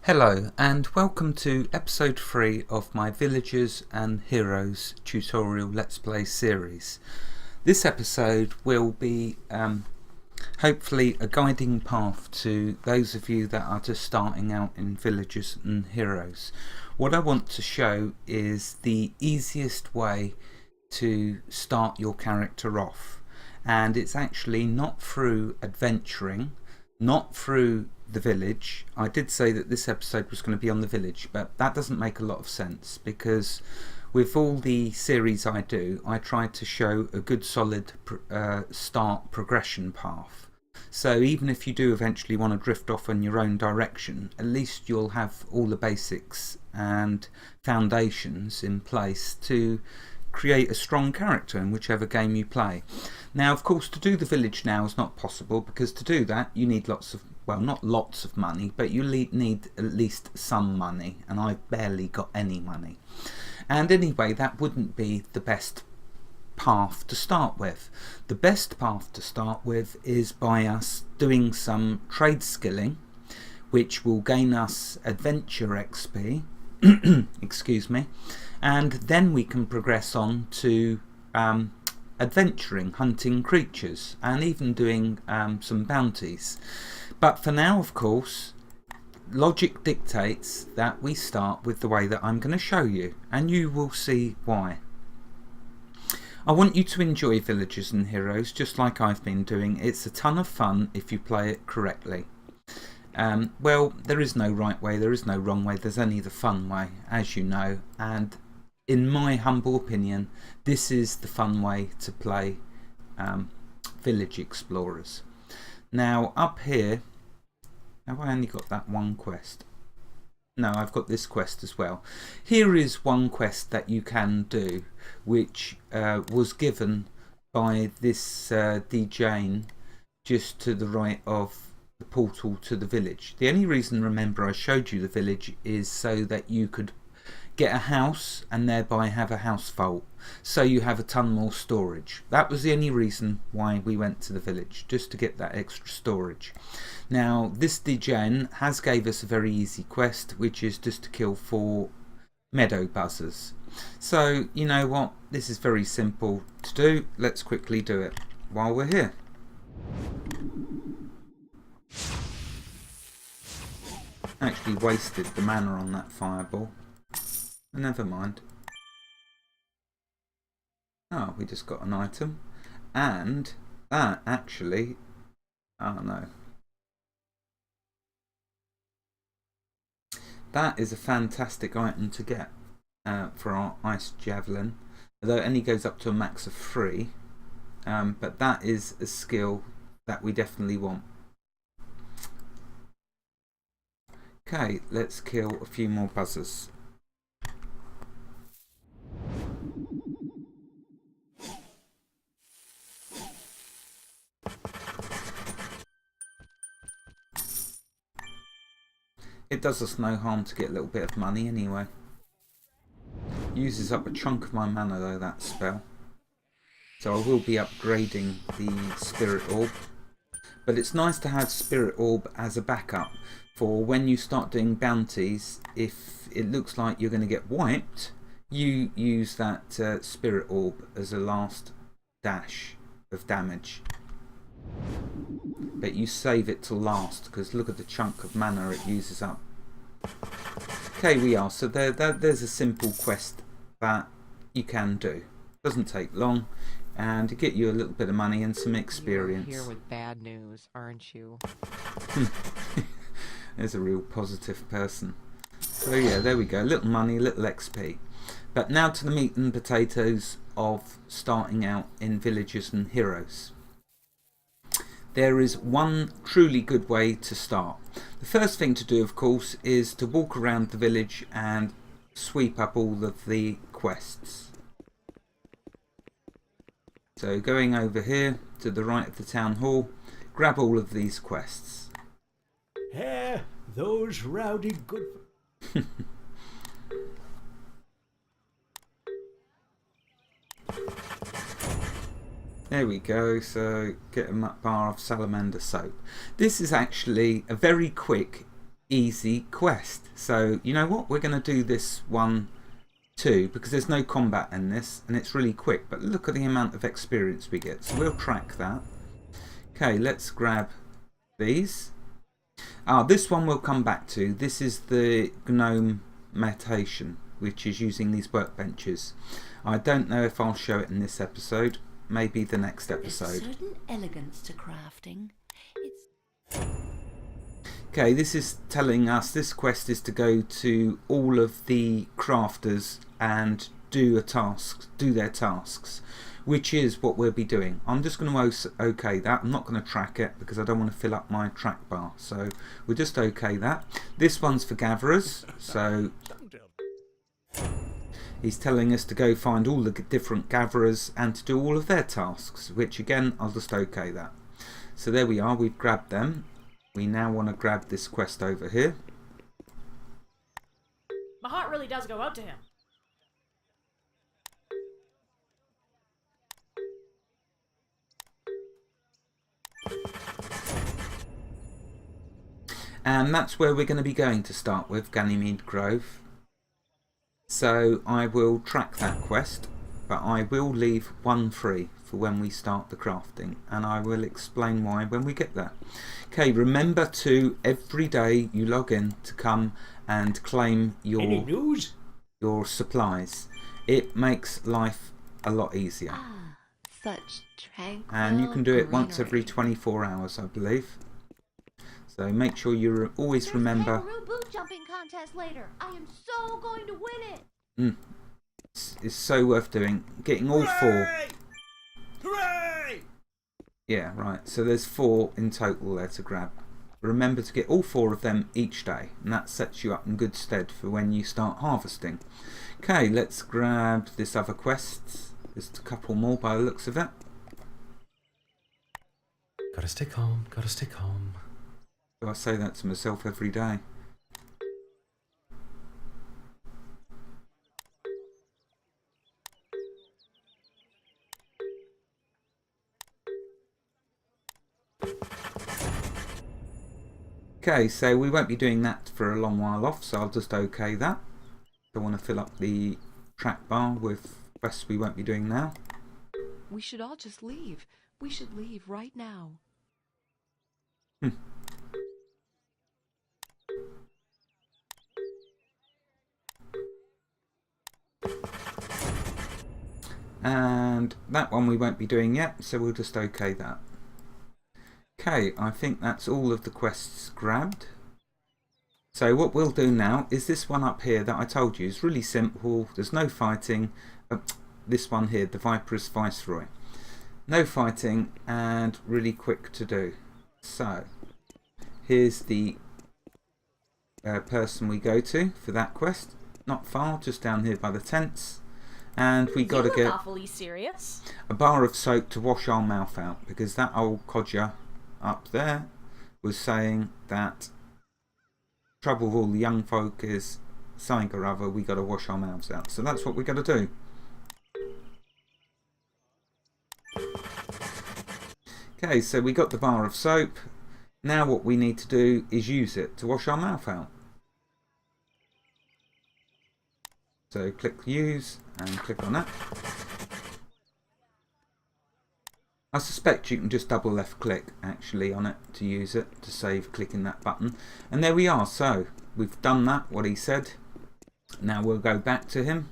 Hello and welcome to episode 3 of my Villagers and Heroes tutorial Let's Play series. This episode will be hopefully a guiding path to those of you that are just starting out in Villagers and Heroes. What I want to show is the easiest way to start your character off, and it's actually not through adventuring, not through the village. I did say that this episode was going to be on the village, but that doesn't make a lot of sense because with all the series I do, I try to show a good solid start progression path. So even if you do eventually want to drift off in your own direction, at least you'll have all the basics and foundations in place to create a strong character in whichever game you play. Now, of course, to do the village now is not possible because to do that you need lots of, well, not lots of money, but you need at least some money, and I've barely got any money. And anyway, that wouldn't be the best path to start with. The best path to start with is by us doing some trade skilling, which will gain us adventure XP, excuse me, and then we can progress on to adventuring, hunting creatures, and even doing some bounties. But for now, of course, logic dictates that we start with the way that I'm going to show you, and you will see why. I want you to enjoy Villagers and Heroes just like I've been doing. It's a ton of fun if you play it correctly. Well, there is no right way, there is no wrong way, there's only the fun way, as you know, and in my humble opinion, this is the fun way to play Village Explorers. Now, up here, have I only got that one quest? No, I've got this quest as well. Here is one quest that you can do, which was given by this DJing just to the right of the portal to the village. The only reason, remember, I showed you the village is so that you could get a house and thereby have a house vault, so you have a ton more storage. That was the only reason why we went to the village, just to get that extra storage. Now, this DJing has gave us a very easy quest, which is just to kill 4 meadow buzzers. So, you know what, this is very simple to do. Let's quickly do it while we're here. Actually wasted the mana on that fireball. Never mind. Oh, we just got an item. And that actually, oh no. That is a fantastic item to get for our ice javelin. Although it only goes up to a max of 3. But that is a skill that we definitely want. Okay, let's kill a few more buzzers. It does us no harm to get a little bit of money anyway. Uses up a chunk of my mana though, that spell. So I will be upgrading the Spirit Orb. But it's nice to have Spirit Orb as a backup for when you start doing bounties. If it looks like you're going to get wiped, you use that Spirit Orb as a last dash of damage. But you save it till last because look at the chunk of mana it uses up. Okay, we are. So there's a simple quest that you can do. Doesn't take long, and to get you a little bit of money and some experience. You're here with bad news, aren't you? There's a real positive person. So yeah, there we go. Little money, little XP. But now to the meat and potatoes of starting out in Villagers and Heroes. There is one truly good way to start. The first thing to do, of course, is to walk around the village and sweep up all of the quests. So going over here to the right of the town hall, grab all of these quests. Those rowdy good... There we go, so get a bar of salamander soap. This is actually a very quick easy quest. So you know what, we're going to do this one too, because there's no combat in this and it's really quick, but look at the amount of experience we get, so we'll track that. Okay, let's grab these. This one we'll come back to. This is the gnome meditation, which is using these workbenches. I don't know if I'll show it in this episode, maybe the next episode. There's a certain elegance to crafting. Okay, this is telling us this quest is to go to all of the crafters and do their tasks, which is what we'll be doing. I'm just going to OK that. I'm not going to track it because I don't want to fill up my track bar. So we'll just OK that. This one's for gatherers. So he's telling us to go find all the different gatherers and to do all of their tasks, which again, I'll just OK that. So there we are. We've grabbed them. We now want to grab this quest over here. My heart really does go out to him. And that's where we're going to be going to start with, Ganymede Grove. So I will track that quest, but I will leave one free for when we start the crafting, and I will explain why when we get there. Okay, remember to every day you log in to come and claim your supplies. It makes life a lot easier. Such tranquil And you can do it once greenery. every 24 hours, I believe. So make sure you always remember. Kangaroo boot jumping contest later. I am so going to win it. It's so worth doing. Getting all four. Hooray! Yeah, right. So there's 4 in total there to grab. Remember to get all 4 of them each day, and that sets you up in good stead for when you start harvesting. Okay, let's grab this other quest. There's a couple more by the looks of it. Gotta stay calm, gotta stay calm. So I say that to myself every day. Okay, so we won't be doing that for a long while off, so I'll just OK that. I want to fill up the track bar with quests we won't be doing now. We should all just leave. We should leave right now. And that one we won't be doing yet, so we'll just OK that. Okay, I think that's all of the quests grabbed. So what we'll do now is this one up here that I told you is really simple. There's no fighting. This one here, the Viperous Viceroy. No fighting and really quick to do. So here's the person we go to for that quest. Not far, just down here by the tents. And we got to get awfully serious. a bar of soap to wash our mouth out, because that old codger up there was saying that trouble with all the young folk is something or other, we got to wash our mouths out. So that's what we got to do. Okay, so we got the bar of soap. Now what we need to do is use it to wash our mouth out. So click use and click on that. I suspect you can just double left click actually on it to use it, to save clicking that button. And there we are. So we've done that, what he said. Now we'll go back to him.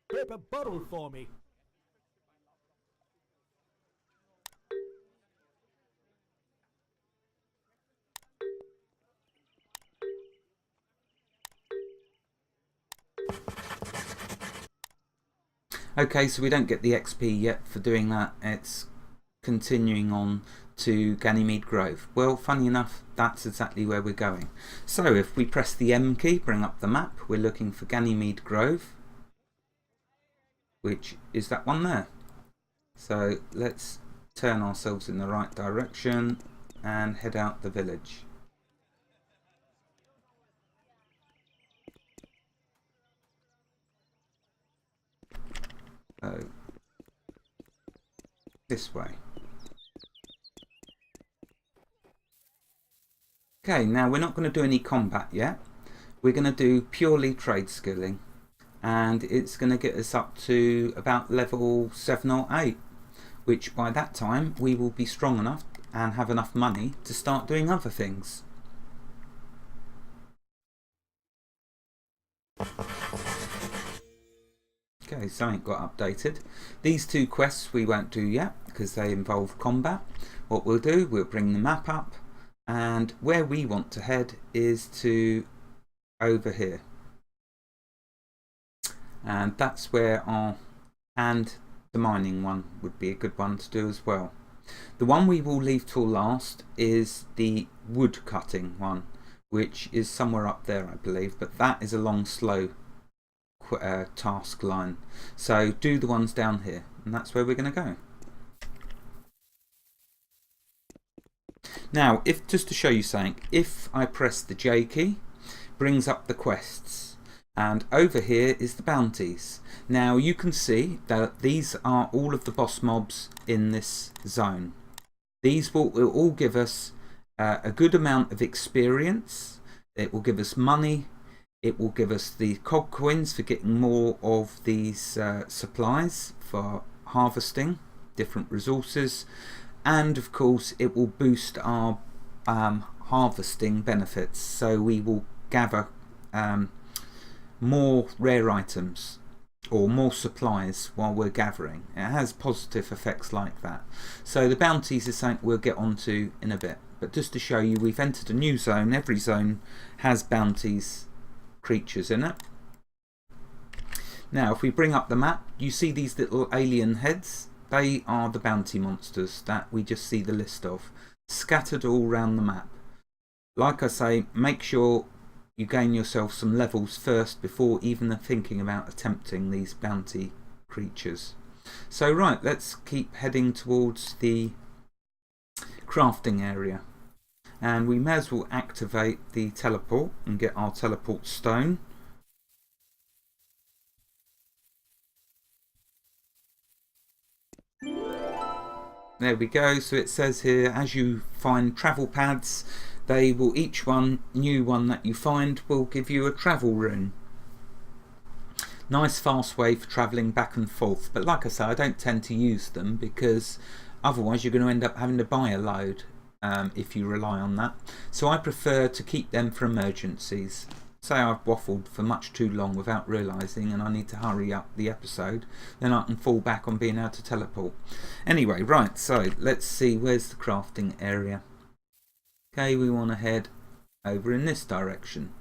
Grab a bottle for me. Okay, so we don't get the XP yet for doing that. It's continuing on to Ganymede Grove. Well, funny enough, that's exactly where we're going. So if we press the M key, bring up the map, we're looking for Ganymede Grove, which is that one there. So let's turn ourselves in the right direction and head out the village. So this way. Okay, now we're not going to do any combat yet. We're going to do purely trade skilling, and it's going to get us up to about level 7 or 8, which by that time we will be strong enough and have enough money to start doing other things. Okay, something got updated. These 2 quests we won't do yet because they involve combat. What we'll do, we'll bring the map up, and where we want to head is to over here. And that's where and the mining one would be a good one to do as well. The one we will leave till last is the wood cutting one, which is somewhere up there I believe, but that is a long slow task line. So do the ones down here, and that's where we're going to go. Now, just to show you something, if I press the J key, brings up the quests, and over here is the bounties. Now you can see that these are all of the boss mobs in this zone. These will all give us a good amount of experience. It will give us money. It will give us the cog coins for getting more of these supplies for harvesting different resources, and of course it will boost our harvesting benefits, so we will gather more rare items or more supplies while we're gathering. It has positive effects like that. So the bounties is something we'll get onto in a bit, but just to show you, we've entered a new zone. Every zone has bounties creatures in it. Now if we bring up the map, you see these little alien heads. They are the bounty monsters that we just see the list of, scattered all around the map. Like I say, make sure you gain yourself some levels first before even thinking about attempting these bounty creatures. So right, let's keep heading towards the crafting area, and we may as well activate the teleport and get our teleport stone. There we go. So it says here, as you find travel pads, they will, each new one that you find will give you a travel rune. Nice fast way for travelling back and forth, but like I say, I don't tend to use them because otherwise you're going to end up having to buy a load if you rely on that. So I prefer to keep them for emergencies. Say I've waffled for much too long without realising and I need to hurry up the episode, then I can fall back on being able to teleport. Anyway, right, so let's see, where's the crafting area? Okay, we want to head over in this direction.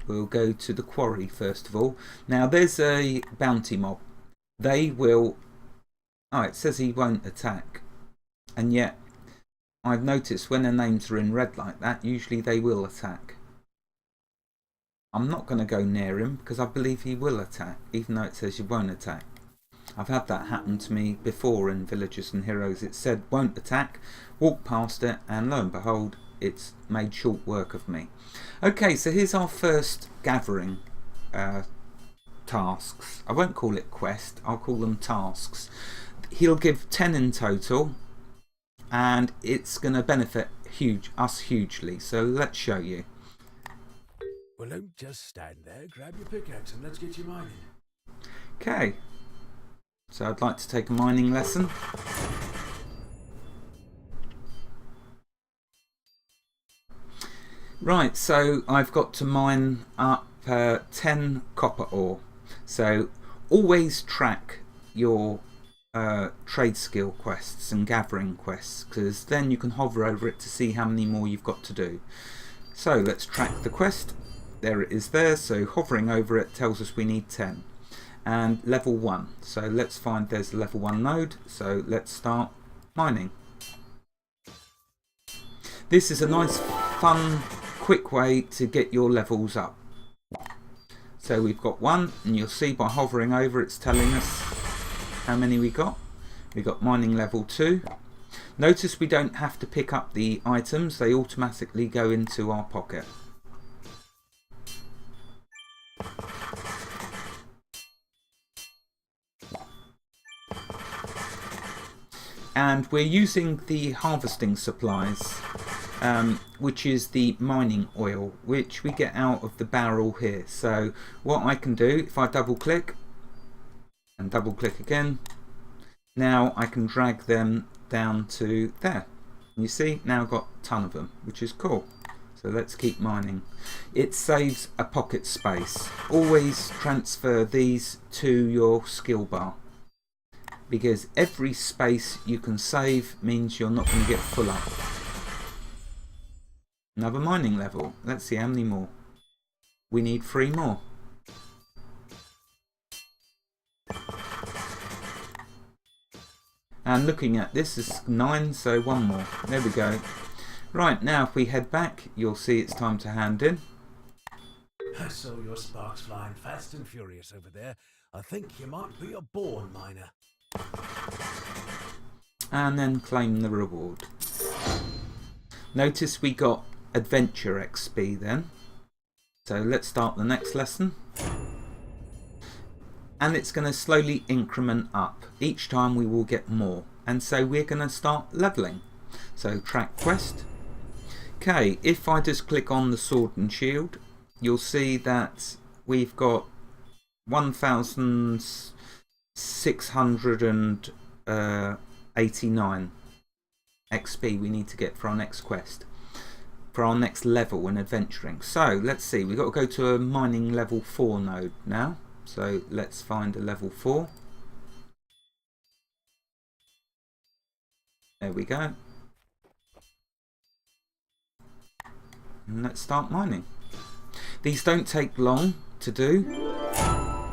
We'll go to the quarry first of all. Now there's a bounty mob. They will... Oh, it says he won't attack. And yet, I've noticed when their names are in red like that, usually they will attack. I'm not going to go near him because I believe he will attack, even though it says you won't attack. I've had that happen to me before in Villagers and Heroes. It said won't attack, walked past it, and lo and behold, it's made short work of me. Okay, so here's our first gathering tasks. I won't call it quest, I'll call them tasks. He'll give 10 in total, and it's going to benefit us hugely. So let's show you. Well, don't just stand there. Grab your pickaxe and let's get you mining. Okay. So I'd like to take a mining lesson. Right, so I've got to mine up 10 copper ore. So always track your trade skill quests and gathering quests, because then you can hover over it to see how many more you've got to do. So let's track the quest. There it is there. So hovering over it tells us we need 10. And level 1. So let's find there's a level 1 node. So let's start mining. This is a nice, fun, quick way to get your levels up. So we've got 1, and you'll see by hovering over it's telling us how many we got. We got mining level 2. Notice we don't have to pick up the items, they automatically go into our pocket. and we're using the harvesting supplies, which is the mining oil, which we get out of the barrel here. So what I can do, if I double click and double click again, now I can drag them down to there. You see, now I've got a ton of them, which is cool. So let's keep mining. It saves a pocket space. Always transfer these to your skill bar, because every space you can save means you're not going to get full up. Another mining level. Let's see how many more. We need 3 more. And looking at this is 9, so 1 more. There we go. Right, now if we head back, you'll see it's time to hand in. I saw your sparks flying fast and furious over there. I think you might be a born miner. And then claim the reward. Notice we got adventure XP then. So let's start the next lesson. And it's going to slowly increment up. Each time we will get more. And so we're going to start leveling. So track quest. Okay, if I just click on the sword and shield, you'll see that we've got 1,689 XP we need to get for our next quest, for our next level in adventuring. So let's see, we've got to go to a mining level 4 node now. So let's find a level 4. There we go. And let's start mining. These don't take long to do,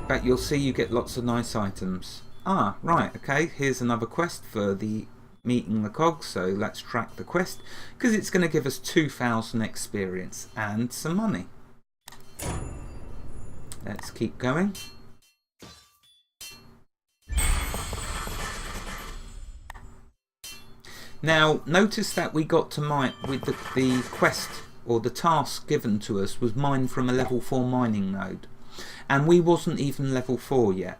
but you'll see you get lots of nice items. Ah, right, okay, here's another quest for the meeting the cogs, so let's track the quest, because it's going to give us 2,000 experience and some money. Let's keep going. Now, notice that we got to mine with the quest, or the task given to us was mine from a level 4 mining node, and we wasn't even level 4 yet.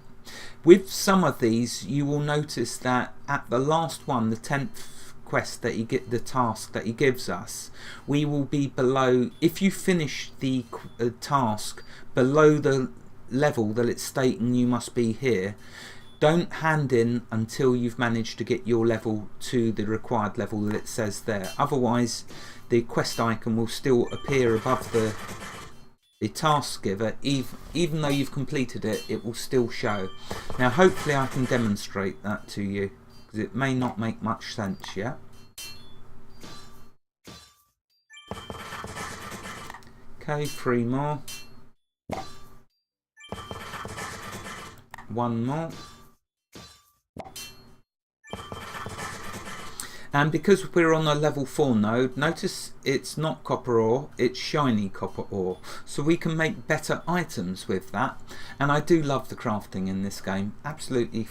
With some of these you will notice that at the last one, the 10th quest that the task that he gives us, we will be below. If you finish the task below the level that it's stating you must be here, don't hand in until you've managed to get your level to the required level that it says there. Otherwise the quest icon will still appear above the task giver, even though you've completed it, it will still show. Now hopefully I can demonstrate that to you, because it may not make much sense yet. Okay, 3 more. 1 more. And because we're on a level 4 node, notice it's not copper ore, it's shiny copper ore. So we can make better items with that. And I do love the crafting in this game. Absolutely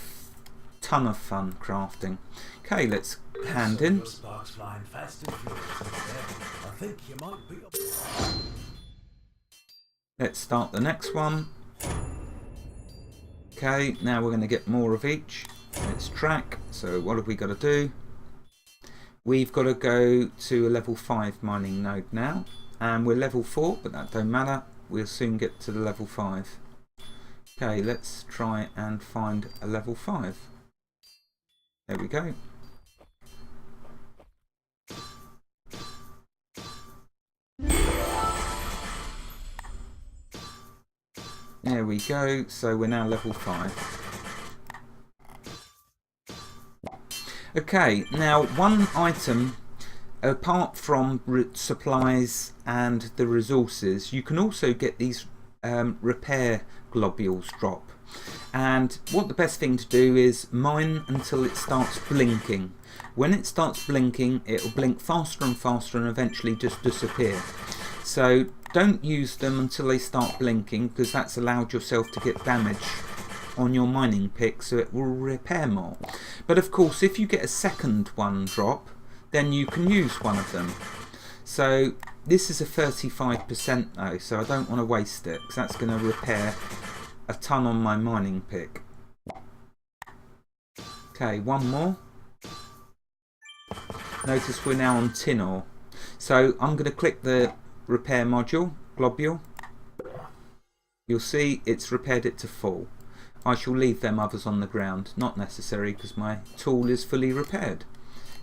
ton of fun crafting. Okay, let's hand in. Your sparks flying fast and furious over there. I think you might be a... Let's start the next one. Okay, now we're going to get more of each. Let's track. So what have we got to do? We've got to go to a level 5 mining node now, and we're level 4, but that don't matter, we'll soon get to the level 5. Okay, let's try and find a level 5. There we go. There we go, so we're now level 5. Okay, now one item, apart from supplies and the resources, you can also get these repair globules drop. And what the best thing to do is mine until it starts blinking. When it starts blinking, it'll blink faster and faster and eventually just disappear. So don't use them until they start blinking, because that's allowed yourself to get damage on your mining pick, so it will repair more. But of course, if you get a second one drop, then you can use one of them. So this is a 35% though, so I don't want to waste it, because that's going to repair a ton on my mining pick. Okay, 1 more. Notice we're now on tin ore. So I'm going to click the repair module, globule. You'll see it's repaired it to full. I shall leave them others on the ground, not necessary because my tool is fully repaired.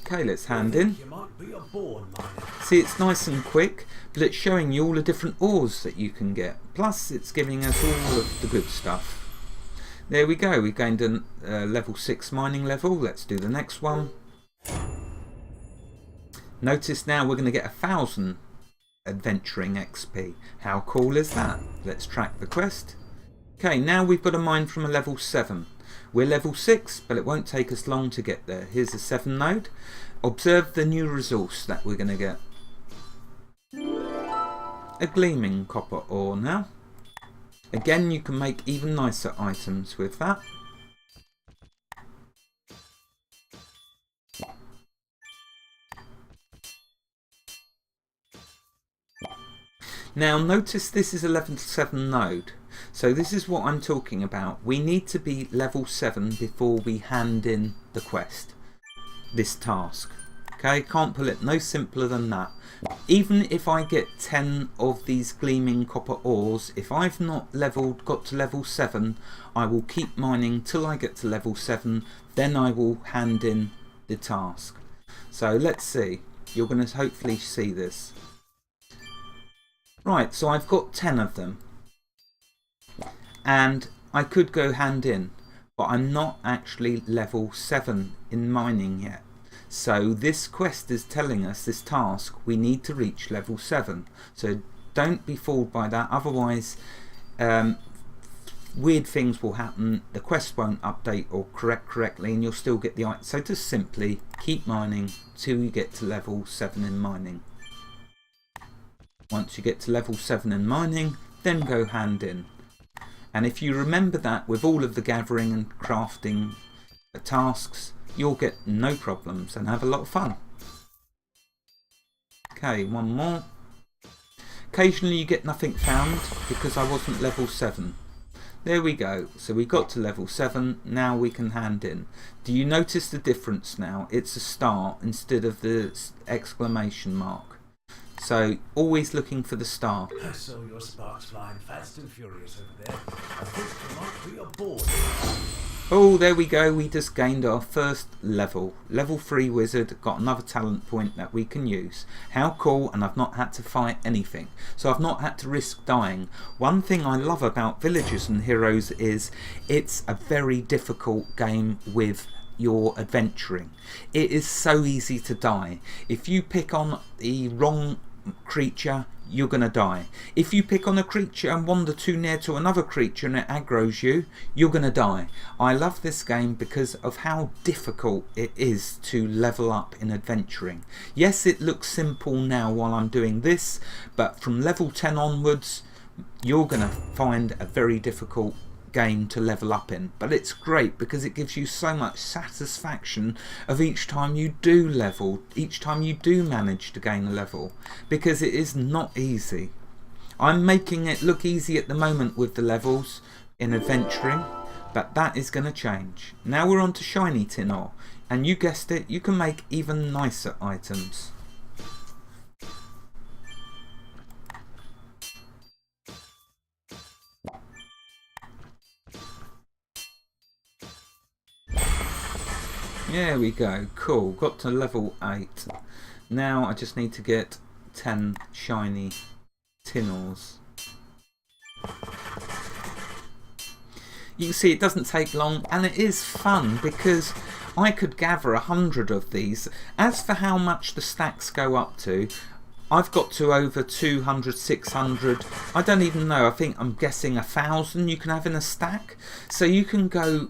Okay, let's hand in. You might be a born miner. See, it's nice and quick, but it's showing you all the different ores that you can get. Plus, it's giving us all of the good stuff. There we go, we've gained a level 6 mining level. Let's do the next one. Notice now we're going to get 1,000 adventuring XP. How cool is that? Let's track the quest. Okay, now we've got a mine from a level 7. We're level 6, but it won't take us long to get there. Here's a 7 node. Observe the new resource that we're going to get. A gleaming copper ore now. Again, you can make even nicer items with that. Now notice this is a level 7 node. So this is what I'm talking about. We need to be level 7 before we hand in the quest. This task. Okay, can't pull it no simpler than that. Even if I get 10 of these gleaming copper ores, if I've not got to level 7, I will keep mining till I get to level 7, then I will hand in the task. So let's see. You're going to hopefully see this. Right, so I've got 10 of them. And I could go hand in, but I'm not actually level 7 in mining yet. So this quest is telling us, this task, we need to reach level 7. So don't be fooled by that, otherwise weird things will happen, the quest won't update or correct correctly and you'll still get the item. So just simply keep mining till you get to level 7 in mining. Once you get to level 7 in mining, then go hand in. And if you remember that with all of the gathering and crafting tasks, you'll get no problems and have a lot of fun. Okay, one more. Occasionally you get nothing found because I wasn't level 7. There we go. So we got to level 7. Now we can hand in. Do you notice the difference now? It's a star instead of the exclamation mark. So always looking for the star. I saw your sparks flying fast and furious over there. I think you might be a born. Oh, there we go. We just gained our first level. Level 3 wizard. Got another talent point that we can use. How cool, and I've not had to fight anything. So I've not had to risk dying. One thing I love about Villagers and Heroes is it's a very difficult game with your adventuring. It is so easy to die. If you pick on the wrong creature, you're going to die. If you pick on a creature and wander too near to another creature and it aggroes you, you're going to die. I love this game because of how difficult it is to level up in adventuring. Yes, it looks simple now while I'm doing this, but from level 10 onwards, you're going to find a very difficult game to level up in. But it's great because it gives you so much satisfaction of each time you do level, each time you do manage to gain a level, because it is not easy. I'm making it look easy at the moment with the levels in adventuring, but that is going to change. Now we're on to shiny tin ore, and you guessed it, you can make even nicer items. There we go, cool, got to level 8. Now I just need to get 10 shiny tin ores. You can see it doesn't take long and it is fun because I could gather 100 of these. As for how much the stacks go up to, I've got to over 200, 600, I don't even know, I think I'm guessing 1,000 you can have in a stack. So you can go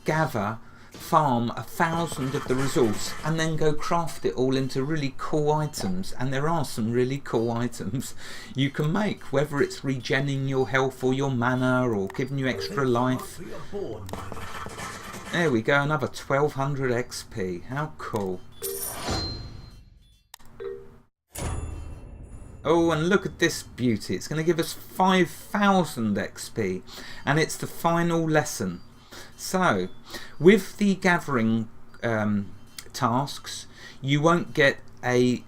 gather, farm 1,000 of the resource and then go craft it all into really cool items. And there are some really cool items you can make, whether it's regenning your health or your mana or giving you extra life. There we go, another 1200 XP. How cool. Oh, and look at this beauty. It's going to give us 5,000 XP and it's the final lesson. So, with the gathering tasks, you won't get a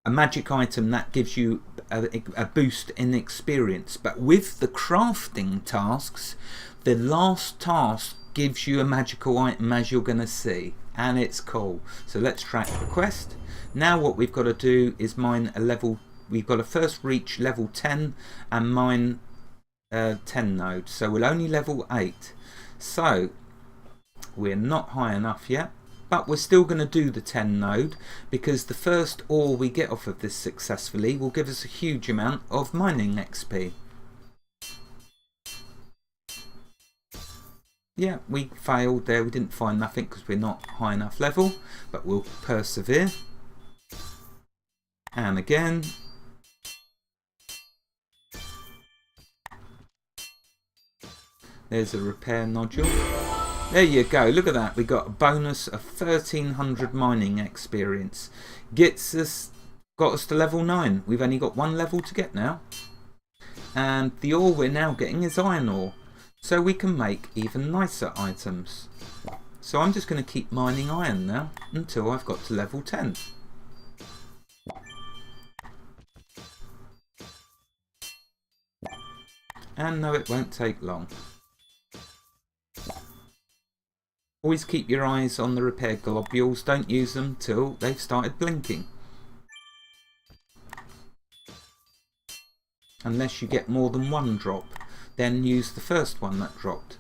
magic item that gives you a boost in experience. But with the crafting tasks, the last task gives you a magical item, as you're going to see, and it's cool. So let's track the quest. Now what we've got to do is mine a level. We've got to first reach level 10 and mine 10 nodes. So we'll only level 8. So we're not high enough yet, but we're still going to do the 10 node, because the first ore we get off of this successfully will give us a huge amount of mining XP. Yeah, we failed there. We didn't find nothing because we're not high enough level, but we'll persevere. And again. There's a repair nodule. There you go, look at that. We got a bonus of 1300 mining experience. Got us to level 9. We've only got one level to get now. And the ore we're now getting is iron ore. So we can make even nicer items. So I'm just going to keep mining iron now until I've got to level 10. And no, it won't take long. Always keep your eyes on the repair globules. Don't use them till they've started blinking. Unless you get more than one drop, then use the first one that dropped.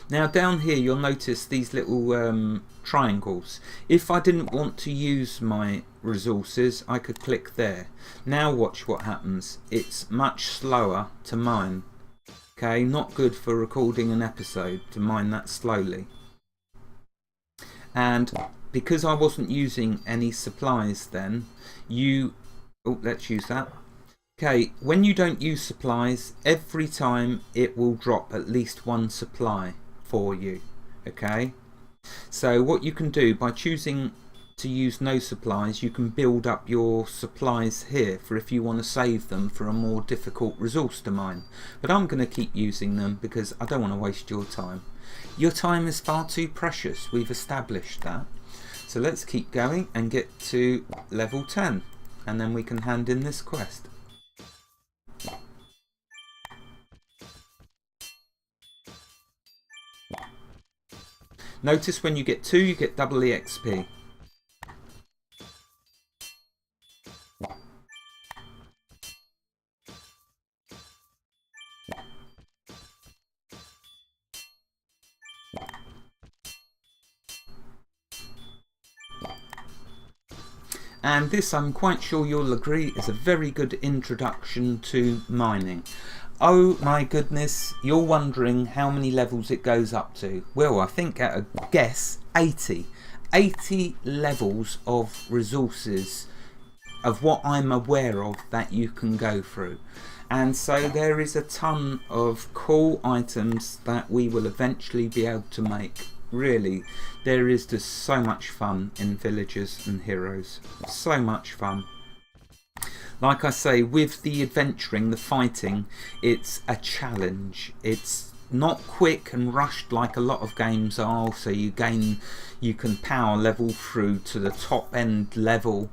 Now down here you'll notice these little triangles. If I didn't want to use my resources, I could click there. Now watch what happens. It's much slower to mine. Okay, not good for recording an episode to mine that slowly. And because I wasn't using any supplies then, let's use that. Okay, when you don't use supplies, every time it will drop at least one supply for you. Okay, so what you can do by choosing to use no supplies, you can build up your supplies here for if you want to save them for a more difficult resource to mine. But I'm going to keep using them because I don't want to waste your time. Your time is far too precious. We've established that. So let's keep going and get to level 10, and then we can hand in this quest. Notice when you get 2, you get double EXP. And this, I'm quite sure you'll agree, is a very good introduction to mining. Oh my goodness, you're wondering how many levels it goes up to. Well, I think at a guess, 80. 80 levels of resources of what I'm aware of that you can go through. And so there is a ton of cool items that we will eventually be able to make. Really, there is just so much fun in Villagers and Heroes. So much fun. Like I say, with the adventuring, the fighting, it's a challenge. It's not quick and rushed like a lot of games are, so you can power level through to the top end level.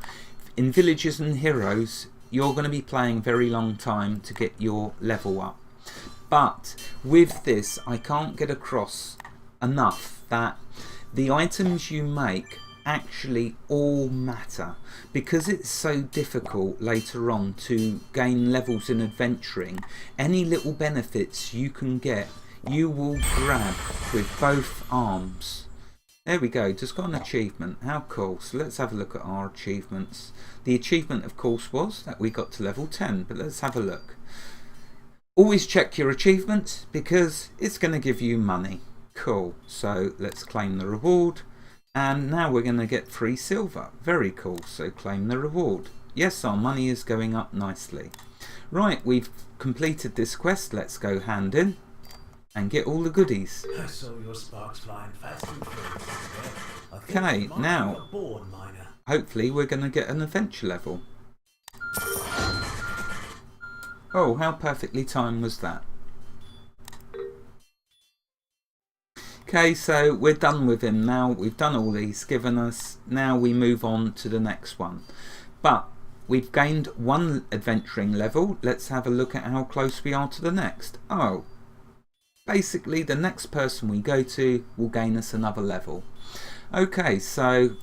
In Villagers and Heroes, you're going to be playing a very long time to get your level up. But with this, I can't get across enough that the items you make actually all matter, because it's so difficult later on to gain levels in adventuring. Any little benefits you can get, you will grab with both arms. There we go, just got an achievement. How cool. So let's have a look at our achievements. The achievement of course was that we got to level 10, but let's have a look. Always check your achievements because it's going to give you money. Cool, so let's claim the reward, and now we're going to get free silver. Very cool, so claim the reward. Yes, our money is going up nicely. Right, we've completed this quest. Let's go hand in and get all the goodies. I saw your sparks flying fast and furious. Okay, now hopefully we're going to get an adventure level. Oh, how perfectly timed was that? Okay, so we're done with him now. We've done all he's given us. Now we move on to the next one. But we've gained one adventuring level. Let's have a look at how close we are to the next. Oh, basically the next person we go to will gain us another level. Okay, so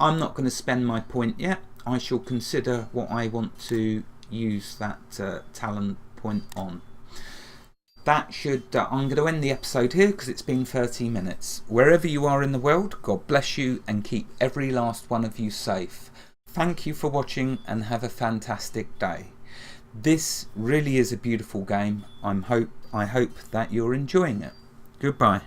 I'm not going to spend my point yet. I shall consider what I want to use that talent point on. That should, I'm going to end the episode here because it's been 30 minutes. Wherever you are in the world, God bless you and keep every last one of you safe. Thank you for watching and have a fantastic day. This really is a beautiful game. I hope that you're enjoying it. Goodbye.